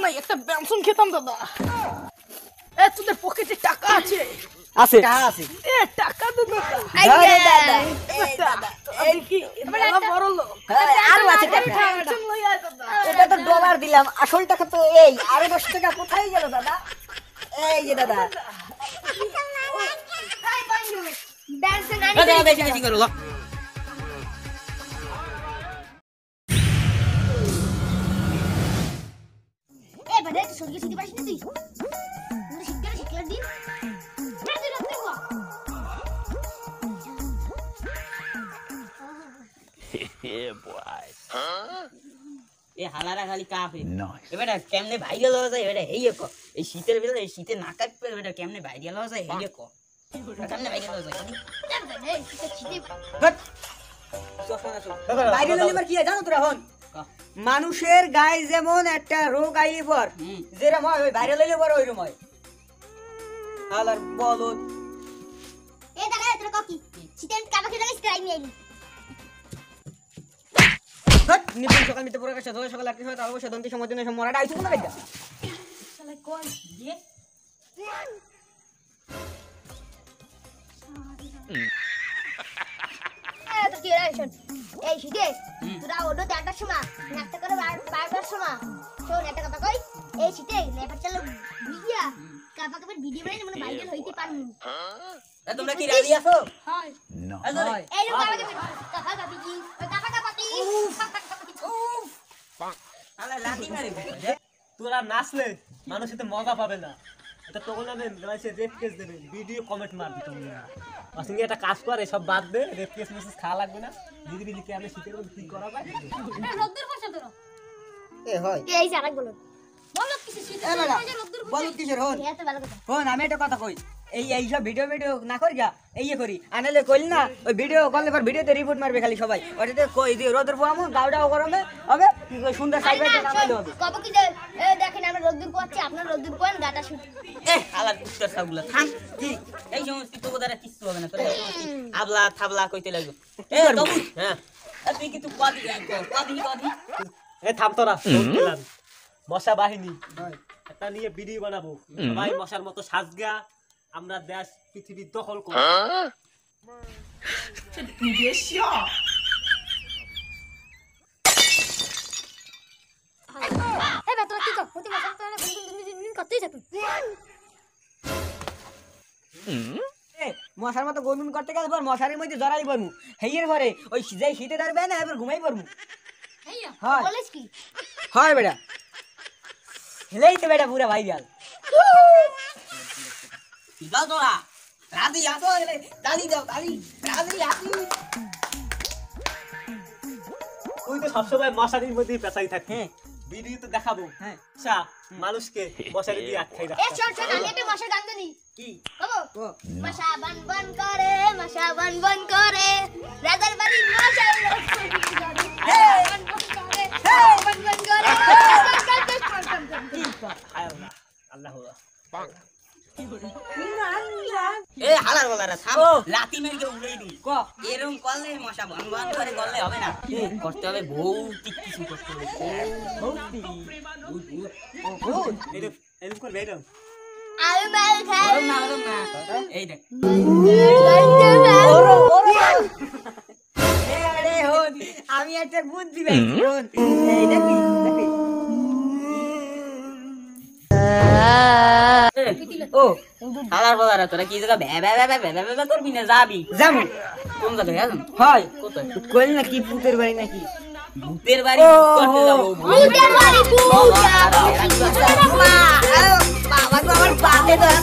নাই, একটা বেনসন খেতাম দাদা। তোদের পকেটে টাকা আছে? আছে টাকা আছে। টাকা দে দাদা। দাদা এই কি মেলা বড় লোক। আরো আছে টাকা। বেনসন লই আয় দাদা। এটা তো ডলার দিলাম, আসল টাকা তো এই। আরো 10 টাকা কোথায় গেল দাদা? এই যে দাদা। বেনসন আনি দাদা বেশি বেশি করো। বারে তো সরকে সিটি পাস না তুই শিখলে দিন না তুই রাখতে গো এ হালারা খালি কাফে এবারে কেমনে ভাইরাল হওয়া যায় এবারে এই কো এই শীতের বেলা এই শীতে না কাটবে এবারে কেমনে ভাইরাল হওয়া যায় এই কো কেমনে ভাইরাল হওয়া যায় এই সিটি ভাইরাল হলে কি হয় জানো তোরা? হন মানুষের গায়ে যেমন একটা রোগ আইলে পর যেরকম হয় ওই ভাইরাল হইলে পর ওইরকম হয়। হালার বলদ এ দাঁড়া তোর ককি সিটেন কাবা খেলা স্ট্রাইক নিয়ে আইলি নিপুণ সকাল মিতে পড়ে গেছে সকাল লাগতে হয় তারপর সদন্তি সময় দিনে মরাটা আইছো না গাইদা শালা কোন দিয়ে তো কি রে শোন এই শীতে তোরা ওডো দেখার সময় নাটক করে বারবার সময় শোন একটা কথা কই এই শীতে নেপাল চালু ভিডিও কাবা কাবা ভিডিও বানাই মানে ভাইরাল হইতে পারমু তোমরা কি রাজি আছো? হাই এই লো কাবা কাবা কি কাবা কাবা কি শালা লাঠি মারে তোরা নাচলে মানুষ এতে মজা পাবে না। এটা তখন আমি রেপ কেস দেবে, ভিডিও কমেন্ট মারবি তোমরা। আসলে একটা কাজ করে সব বাদ দে, রেপ কেস মেসেজ খাওয়া লাগবে না। দিদি দিদি কে আমি শীতের মধ্যে কি করা যায়? রোদ্দুর পয়সা তোর এ হয় এই জানাক বলো বলো কিছু শীতে রোদ্দুর বলদ কিসের? হন এত ভালো কথা হন আমি একটা কথা কই, এই সব ভিডিও না করি যা এই করি আনালে কইল না ওই ভিডিও করলে পর ভিডিওতে রিপোর্ট মারবে খালি সবাই। ওটাতে কই দি রোদের পোয়ামু গাওডাও গরমে হবে কি কই সুন্দর সাইড বাইতে নামাইলে হবে। কব কি যে দেখেন আমরা রোদ্দুর পোয়াচ্ছি আপনার রোদ্দুর পোয়ান গাটা শুট এ হালার কুত্তার সাগুলা থাম কি এই সমস্ত তো দ্বারা কিছু হবে না তোরা আবলা থাবলা কইতে লাগবে এ তবু হ্যাঁ তুই কি তুই কদি এ থাম তোরা, বললাম মশা বাহিনী একটা নিয়ে ভিডিও বানাবো, সবাই মশার মতো সাজগা, আমরা দেশ পৃথিবী দখল করব। এই বেতরা কি কর প্রতি মাসে তোরা দিন করতেই থাকুন মশার মতো গরুন করতে গেলে পর মশারির মধ্যে জড়াই পড়মু হেইয়ের পরে ওই যেই শীতে ধরবে না এবার ঘুমাই পড়মু। হেইয়া হয় বলিস কি হয় বেটা হেলেই তো বেটা পুরা ভাইরাল। দাও তোরা রাজি আসো তালি দাও তালি রাজি আসি তুই তো সবসময় মশারির মধ্যেই পেঁচাই থাকি। হ্যাঁ ভিডিও তো দেখাবো হ্যাঁ আচ্ছা মানুষকে মশারি দিয়ে আটকাই এ রাখতে। শোন শোন আমি একটা মশা গান জানি কি বাবু ও মশা বন বন করে রাজার বাড়ি মশা বন বন করে আল্লাহ আল্লাহ এ হালার বলারা থাম লাতি মেরে কেউ উড়াই দি ক এরকম করলে মশা বন বন করে করলে হবে না করতে হবে ভৌতিক কিছু করতে হবে ভৌতিক এরকম করবে এরকম আলু মাল খাই গরম না এই দেখ আরে হন আমি একটা বুদ্ধি পাইছি হন এই দেখি দেখি ও হালার বলারা তোরা কি জায়গা ভ্যা ভ্যা ভ্যা ভ্যা ভ্যা করবি না যাবি যামু কোন জায়গায় আছেন হয় কোথায় কইল না কি পুতের বাড়ি নাকি ভূতের বাড়ি করতে যাবো ভূতের বাড়ি বাবা তো আমার পাতে ধরে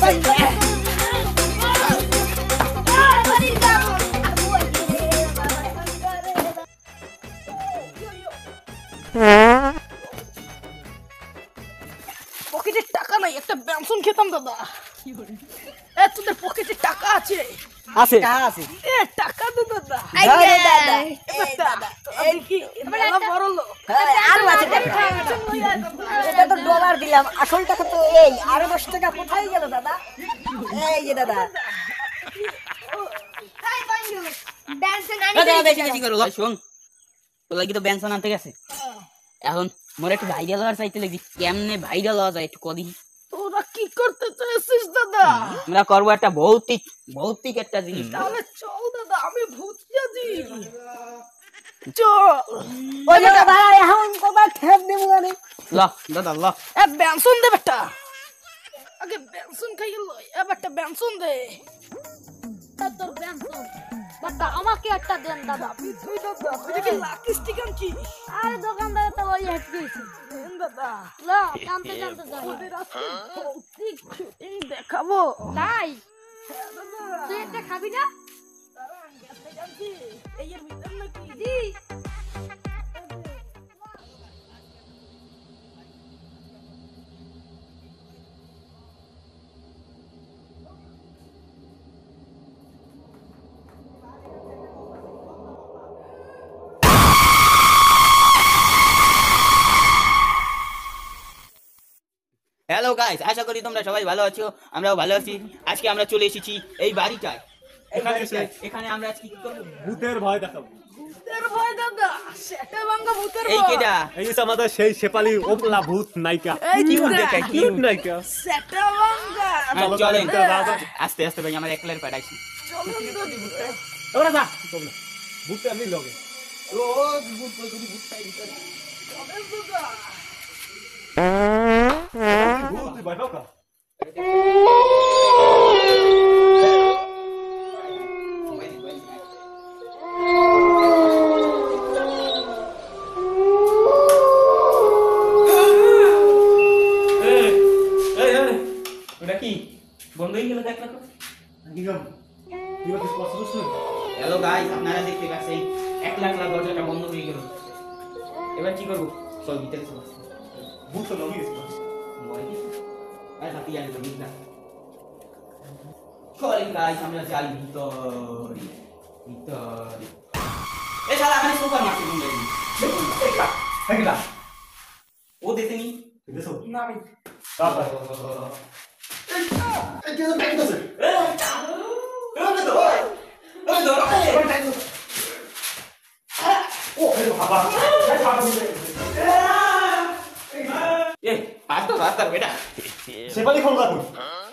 পকেটে টাকা নাই, একটা বেনসন খেতাম দাদা। তোদের পকেটে টাকা আছে? আছে টাকা আছে। টাকা দে দাদা। দাদা দাদা এই কি মেলা বড় লোক। আরো আছে টাকা। বেনসন লই আয় দাদা। এটা তো ডলার দিলাম, আসল টাকা তো এই। আরো 10 টাকা কোথায় গেল দাদা? এই যে দাদা হাই বন্ধু বেনসন আনি দাদা বেশি বেশি করো শোন তোলা কি তো বেনসন আনতে গেছে এখন মোর একটু ভাইরাল হওয়ার চাইতে লাগছি কেমনে ভাইরাল হওয়া যায় একটু কদি তোরা কি করতে চাইছিস দাদা? আমরা করবো একটা ভৌতিক একটা জিনিস তাহলে চল দাদা, আমি ভূত সাজি। চল। ওই দাদা ভাই এখন কবার ঠেপ দেবো গানে ল দাদা ল এ বেনসন দে বেটা, আগে বেনসন খাইয়ে লই, এ বেটা বেনসন দে। তোর বেনসন বাটা আমাকে একটা দেন দাদা। তুই দাদা, তুই দেখি লাকি স্টিক আনছিস? আরে দোকানদার তো ওই হেট গেছে। দেন দাদা। লা কামতে কামতে যাই। ওদের আজকে ভৌতিক শুটিং দেখাবো। তাই হ্যাঁ দাদা। তুই একটা খাবি না? দাঁড়া, গ্যাস থেকে আনছি। এই এর ভিতর নাকি? জি হ্যালো গাইস, আশা করি তোমরা সবাই ভালো আছো, আমরাও ভালো আছি। আজকে আমরা চলে এসেছি এই বাড়িটায়। এখানে আমরা আজকে কি করব? ভূতের ভয় দেখাবো। ভূতের ভয় দাদা, সেটা ভাঙা ভূতের এই ভয়। কেডা? এই হচ্ছে আমাদের সেই শেফালি ওপলা ভূত নায়িকা। এই কিউট দেখ, দেখা, কিউট নায়িকা। সেটা ভাঙা। চলেন দাদা। আস্তে আস্তে ভাই, আমার একলার পাঠাইছি। চলুন দাদা। ওরা যা তোমরা ভূতে আমি লগে রোজ ভূত বলতে ভূত চাই ভিতরে। চলেন দাদা। ভূত তুই ভয় পাও কা? ওটা কি বন্ধ হয়ে গেল? দেখ না। নিগম তুই কি স্পষ্ট শুনছ? হ্যালো গাইস, আপনারা দেখতে পাচ্ছেন 1 লাখ দরজাটা বন্ধ হয়ে গেল। এবার কি করব? চল ভিতরে চল। ভূত তো লগে গেছে। আর হাতি আনি তো বুঝলা। চলেন গাইস, আমরা যাই ভিতরে। এ শালা আমি সুপার মার্কেট বন্ধ হয়ে গেল। হেগলা ও দেখেনি? দেখো না আমি বাবা এই কেন ব্যাগ আছে ও এই বাবা এ হাত ধর বেটা। শেফালি খোলগা কই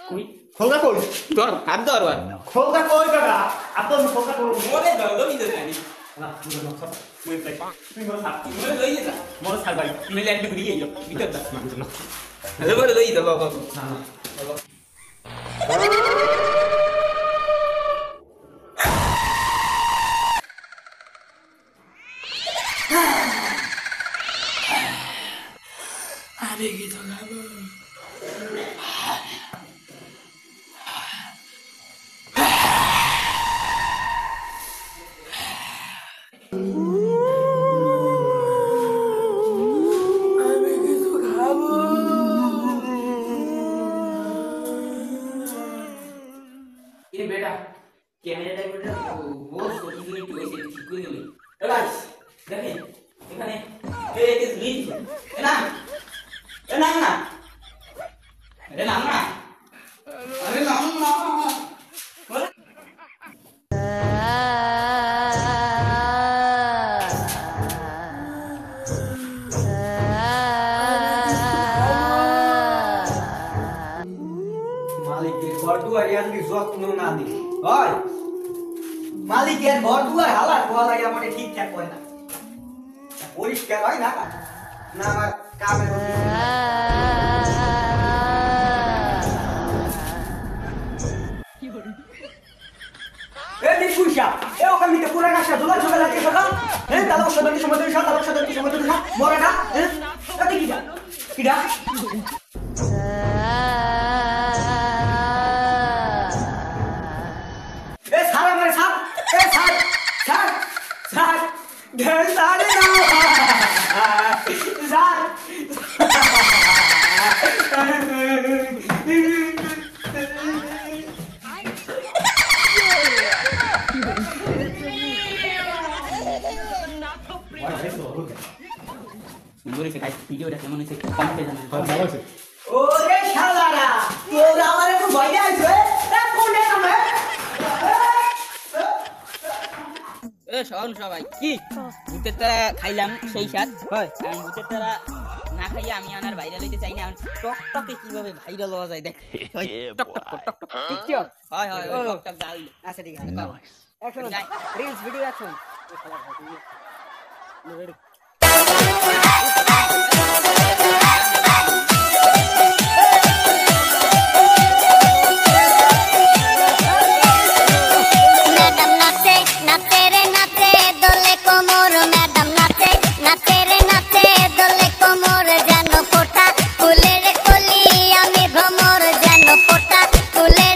কই খোলগা কই ধর, হাত ধর। খোলগা কই দাদা আপন খোলগা কই মোরে ধর দমি দে জানি। না তুই না সব তুই তাই তুই মোর হাত মোরে লই যা। মোর ছাড় ভাই তুমি ল্যান্ড করে গিয়ে যাও ভিতর দা। না হ্যালো মোরে লই দা বাবা। আরে কি তো খাবো। আমি কিছু খাবো। ये बेटा ক্যামেরাটা বেটা বহুত সঠিক করে একটু এসে ঠিক করে দিলে। গাইস দেখেন এখানে এই যে লিড না না আরে না মালিকের ঘর দুয়ার যদি যত্ন না দিই হয় মালিকের ঘর দুয়ার হালার বলা আমাকে ঠিকঠাক করে না পরিষ্কার হয় না না আমার কামের পুষা এ ওখানে পুরা গাছটা দোলা চলে লাগে সকাল হ্যাঁ তালক সাদা সময় ধরে তালক সাদা সময় ধরে মরাটা হ্যাঁ এটা কিডা কিডা এ সারা মানে সাপ এ সাপ সাপ সাপ ঢের সারে না সাপ সুন্দর এসে গাইস ভিডিওটা কেমন হয়েছে কমেন্টে জানান। ভালো আছে ওরে শালারা তোরা আমার একটু ভয় দেখাইছো এ কোনে কামে এ শোন সবাই কি ভূতের তারা খাইলাম সেই সাথ হয়, ভূতের তারা খাইয়ে আমি আর ভাইরাল হইতে চাই না টকটকে কিভাবে ভাইরাল হওয়া যায় দেখ ওই টক টক কর, টক টক টিকটক হয় হয় ওই টক টক জাল দে। আচ্ছা ঠিক আছে অ্যাকশন রিলস ভিডিও অ্যাকশন